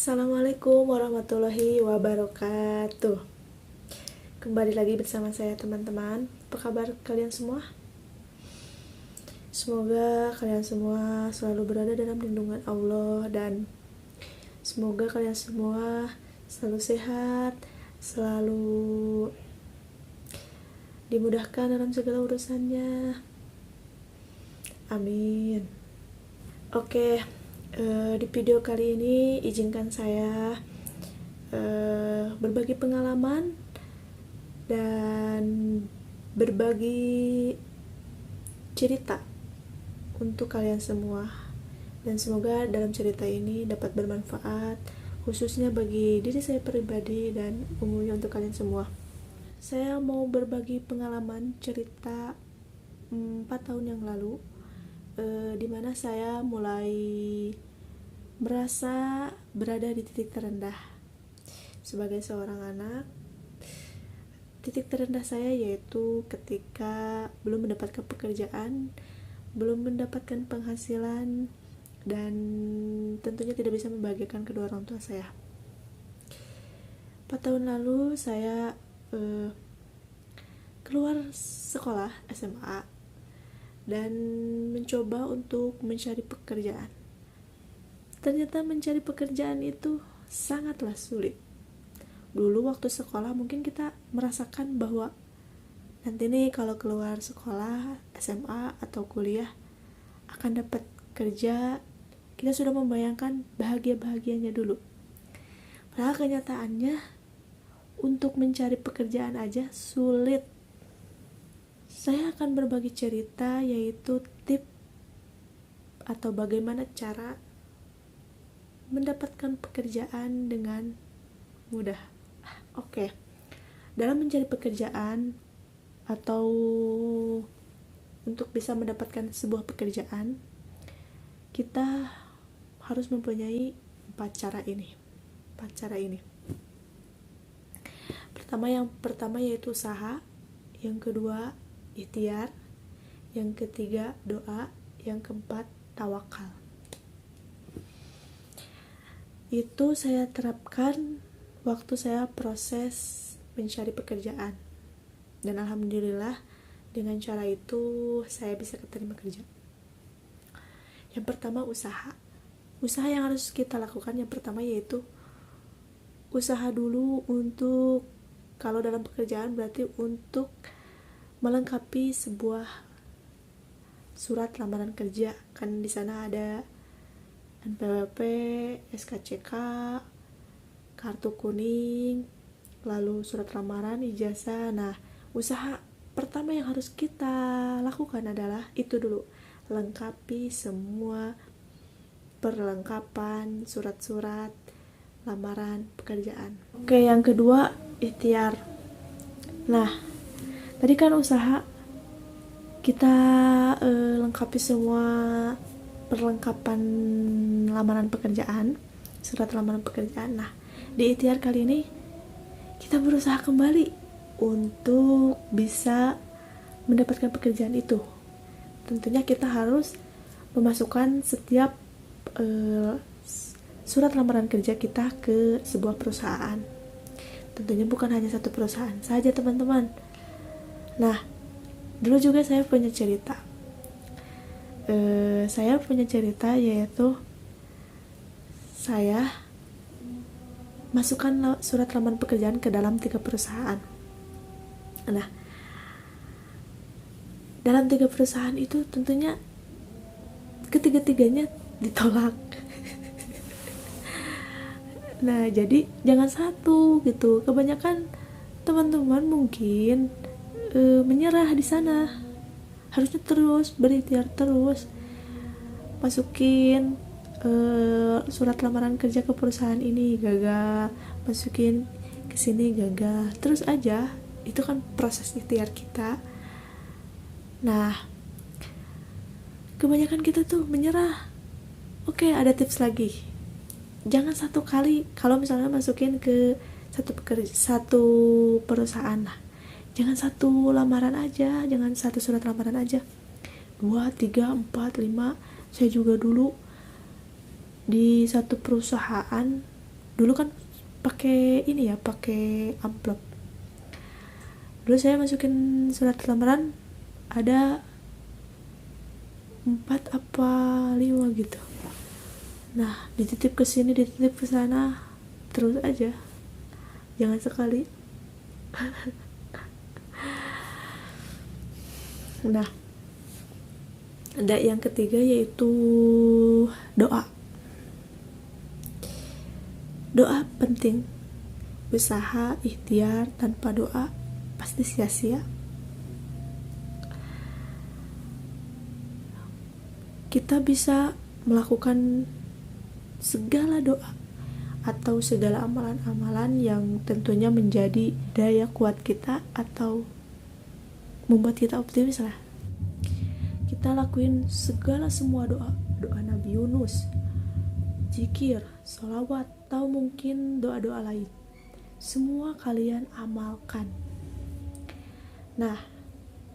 Assalamualaikum warahmatullahi wabarakatuh. Kembali lagi bersama saya teman-teman. Apa kabar kalian semua? Semoga kalian semua selalu berada dalam lindungan Allah dan semoga kalian semua selalu sehat, selalu dimudahkan dalam segala urusannya. Amin. Oke. Di video kali ini izinkan saya berbagi pengalaman dan berbagi cerita untuk kalian semua, dan semoga dalam cerita ini dapat bermanfaat khususnya bagi diri saya pribadi dan umumnya untuk kalian semua. Saya mau berbagi pengalaman cerita 4 tahun yang lalu, dimana saya mulai merasa berada di titik terendah sebagai seorang anak. Titik terendah saya yaitu ketika belum mendapatkan pekerjaan, belum mendapatkan penghasilan, dan tentunya tidak bisa membahagiakan kedua orang tua saya. 4 tahun lalu saya keluar sekolah SMA dan mencoba untuk mencari pekerjaan. Ternyata mencari pekerjaan itu sangatlah sulit. Dulu waktu sekolah mungkin kita merasakan bahwa nanti nih kalau keluar sekolah SMA atau kuliah akan dapat kerja. Kita sudah membayangkan bahagia-bahagianya dulu. Padahal kenyataannya untuk mencari pekerjaan aja sulit. Saya akan berbagi cerita, yaitu tip atau bagaimana cara mendapatkan pekerjaan dengan mudah. Oke. Dalam mencari pekerjaan atau untuk bisa mendapatkan sebuah pekerjaan, kita harus mempunyai 4 cara ini. Yang pertama yaitu usaha, yang kedua ikhtiar, yang ketiga doa, yang keempat tawakal. Itu saya terapkan waktu saya proses mencari pekerjaan, dan alhamdulillah dengan cara itu saya bisa keterima kerja. Yang pertama usaha yang harus kita lakukan yang pertama yaitu usaha dulu. Untuk kalau dalam pekerjaan berarti untuk melengkapi sebuah surat lamaran kerja, kan di sana ada NPWP, SKCK, kartu kuning, lalu surat lamaran, ijazah. Nah, usaha pertama yang harus kita lakukan adalah itu dulu, lengkapi semua perlengkapan surat-surat lamaran pekerjaan. Oke, yang kedua ikhtiar. Nah, tadi kan usaha kita lengkapi semua perlengkapan lamaran pekerjaan, surat lamaran pekerjaan. Nah, di ikhtiar kali ini kita berusaha kembali untuk bisa mendapatkan pekerjaan itu. Tentunya kita harus memasukkan setiap surat lamaran kerja kita ke sebuah perusahaan. Tentunya bukan hanya satu perusahaan saja, teman-teman. Nah, dulu juga saya punya cerita. Yaitu saya masukkan surat lamaran pekerjaan ke dalam 3 perusahaan. Nah, dalam 3 perusahaan itu tentunya ketiga-tiganya ditolak. Nah, jadi jangan satu gitu. Kebanyakan teman-teman mungkin menyerah di sana. Harusnya terus berikhtiar, terus masukin surat lamaran kerja ke perusahaan ini gagal, masukin ke sini gagal, terus aja. Itu kan proses ikhtiar kita. Nah, kebanyakan kita tuh menyerah. Oke, ada tips lagi. Jangan satu kali, kalau misalnya masukin ke satu perusahaan, lah, jangan satu lamaran aja, jangan satu surat lamaran aja, 2, 3, 4, 5. Saya juga dulu di satu perusahaan dulu kan pakai ini ya, pakai amplop. Dulu saya masukin surat lamaran ada 4 apa 5 gitu. Nah, dititip ke sini, dititip ke sana, terus aja. Jangan sekali. Nah, ada yang ketiga yaitu doa. Doa penting. Usaha, ikhtiar tanpa doa pasti sia-sia. Kita bisa melakukan segala doa atau segala amalan-amalan yang tentunya menjadi daya kuat kita atau membuat kita optimis lah. Kita lakuin segala semua doa Nabi Yunus, zikir, sholawat, atau mungkin doa-doa lain. Semua kalian amalkan. Nah,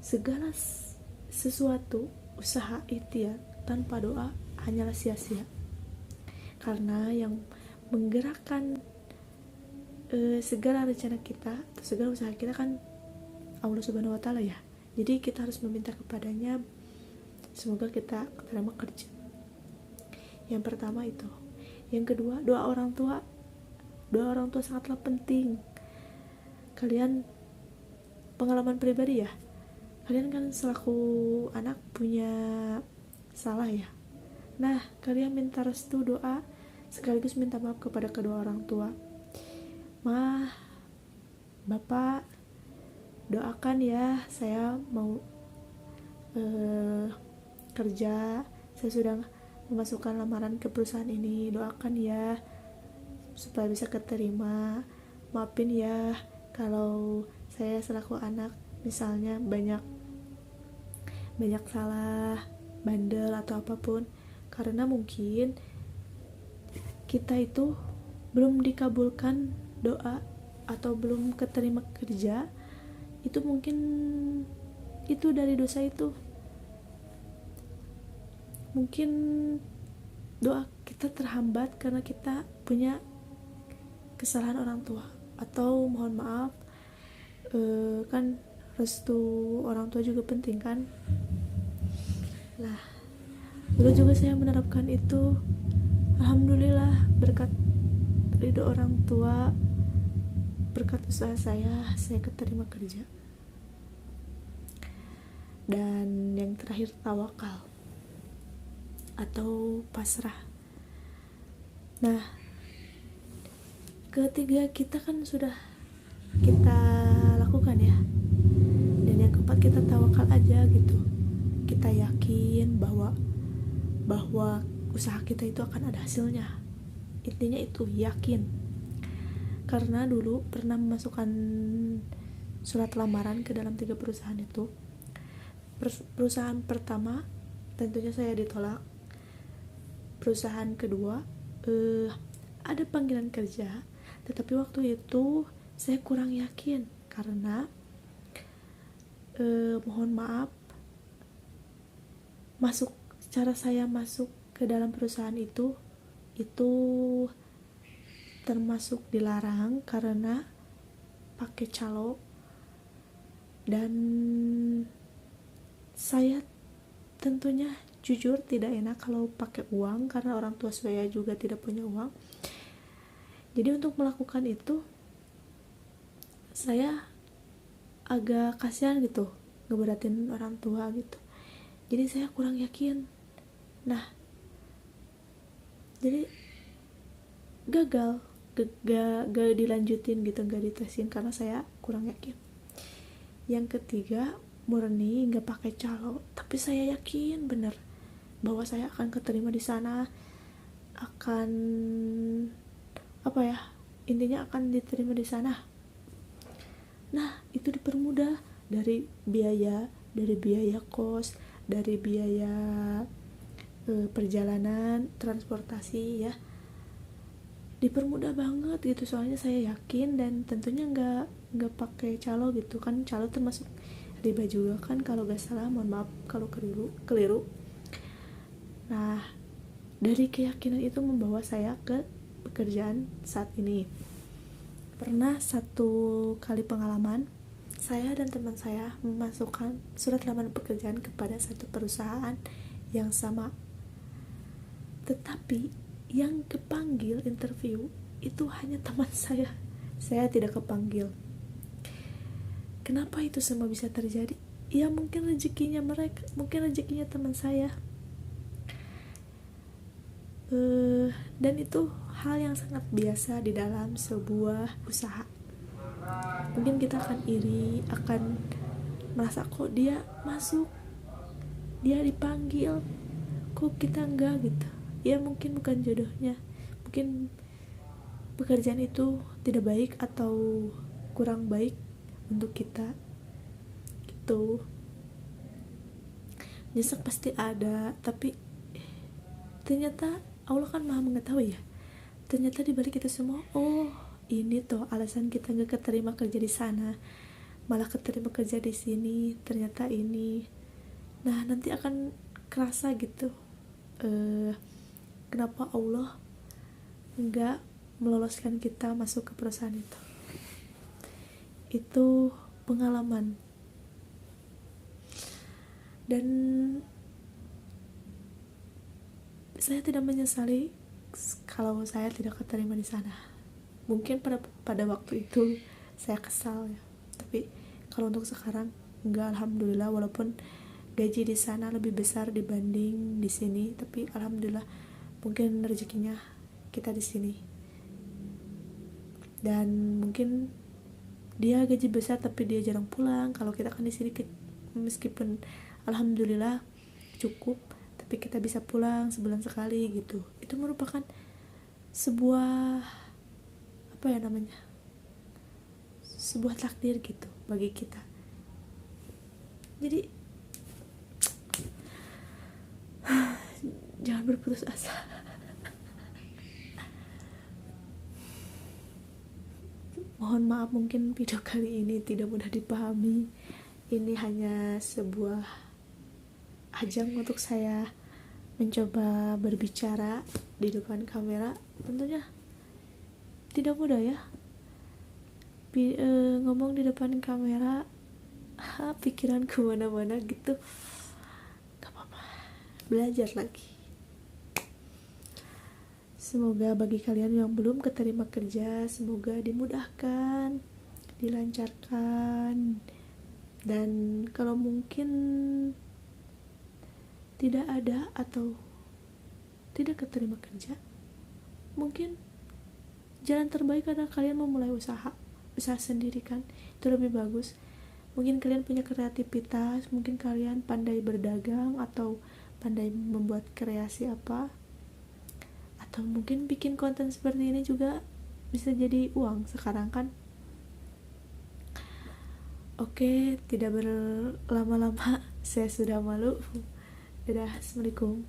segala sesuatu, usaha, ikhtiar tanpa doa hanyalah sia-sia. Karena yang menggerakkan segala rencana kita atau segala usaha kita kan Allah Subhanahu wa Ta'ala ya. Jadi kita harus meminta kepadanya semoga kita terima kerja. Yang pertama itu. Yang kedua, doa orang tua. Doa orang tua sangatlah penting. Kalian pengalaman pribadi ya, kalian kan selaku anak punya salah ya. Nah, kalian minta restu doa sekaligus minta maaf kepada kedua orang tua. Ma, Bapak, doakan ya, saya mau kerja, saya sudah memasukkan lamaran ke perusahaan ini, doakan ya supaya bisa keterima. Maafin ya kalau saya selaku anak misalnya banyak salah, bandel atau apapun, karena mungkin kita itu belum dikabulkan doa atau belum keterima kerja, itu mungkin itu dari dosa itu. Mungkin doa kita terhambat karena kita punya kesalahan orang tua, atau mohon maaf, kan restu orang tua juga penting kan. Nah, dulu juga saya menerapkan itu. Alhamdulillah, berkat ridho orang tua, berkat usaha saya keterima kerja. Dan yang terakhir, tawakal atau pasrah. Nah, ketiga kita kan sudah kita lakukan ya. Dan yang keempat, kita tawakal aja gitu. Kita yakin bahwa usaha kita itu akan ada hasilnya. Intinya itu yakin. Karena dulu pernah memasukkan surat lamaran ke dalam 3 perusahaan itu. Perusahaan pertama tentunya saya ditolak. Perusahaan kedua ada panggilan kerja, tetapi waktu itu saya kurang yakin karena mohon maaf, cara saya masuk ke dalam perusahaan itu termasuk dilarang karena pakai calo, dan saya tentunya jujur tidak enak kalau pakai uang karena orang tua saya juga tidak punya uang. Jadi untuk melakukan itu saya agak kasihan gitu, ngeberatin orang tua gitu. Jadi saya kurang yakin. Nah, jadi gagal, gak dilanjutin gitu, gak ditesin karena saya kurang yakin. Yang ketiga, murni gak pakai calo, tapi saya yakin bener bahwa saya akan keterima di sana, akan intinya akan diterima di sana. Nah, itu dipermudah dari biaya kos, dari biaya perjalanan, transportasi ya, dipermudah banget gitu. Soalnya saya yakin dan tentunya nggak pakai calo gitu kan. Calo termasuk riba juga kan kalau nggak salah, mohon maaf kalau keliru. Nah, dari keyakinan itu membawa saya ke pekerjaan saat ini. Pernah satu kali pengalaman, saya dan teman saya memasukkan surat lamaran pekerjaan kepada satu perusahaan yang sama. Tetapi yang kepanggil interview itu hanya teman saya. Saya tidak kepanggil. Kenapa itu semua bisa terjadi? Ya mungkin rezekinya mereka, mungkin rezekinya teman saya. Dan itu hal yang sangat biasa di dalam sebuah usaha. Mungkin kita akan iri, akan merasa kok dia masuk, dia dipanggil, kok kita enggak gitu. Ya mungkin bukan jodohnya, mungkin pekerjaan itu tidak baik atau kurang baik untuk kita gitu. Nyesek pasti ada, tapi ternyata Allah kan maha mengetahui ya. Ternyata di balik itu semua, oh ini tuh alasan kita gak keterima kerja di sana, malah keterima kerja di sini. Ternyata ini, nah nanti akan kerasa gitu, kenapa Allah nggak meloloskan kita masuk ke perusahaan itu. Itu pengalaman. Dan saya tidak menyesali kalau saya tidak keterima di sana. Mungkin pada waktu itu saya kesal ya, tapi kalau untuk sekarang enggak, alhamdulillah. Walaupun gaji di sana lebih besar dibanding di sini, tapi alhamdulillah mungkin rezekinya kita di sini. Dan mungkin dia gaji besar tapi dia jarang pulang. Kalau kita kan di sini meskipun alhamdulillah cukup, tapi kita bisa pulang sebulan sekali gitu. Itu merupakan sebuah sebuah takdir gitu bagi kita. Jadi jangan berputus asa. Mohon maaf mungkin video kali ini tidak mudah dipahami. Ini hanya sebuah ajang untuk saya mencoba berbicara di depan kamera. Tentunya tidak mudah ya, ngomong di depan kamera, pikiran kemana-mana gitu. Gak apa-apa, belajar lagi. Semoga bagi kalian yang belum keterima kerja, semoga dimudahkan, dilancarkan. Dan kalau mungkin tidak ada atau tidak keterima kerja, mungkin jalan terbaik adalah kalian memulai usaha sendiri kan, itu lebih bagus. Mungkin kalian punya kreativitas, mungkin kalian pandai berdagang atau pandai membuat kreasi apa, atau mungkin bikin konten seperti ini juga bisa jadi uang sekarang kan. Oke, tidak berlama-lama, saya sudah malu. Dadah, assalamualaikum.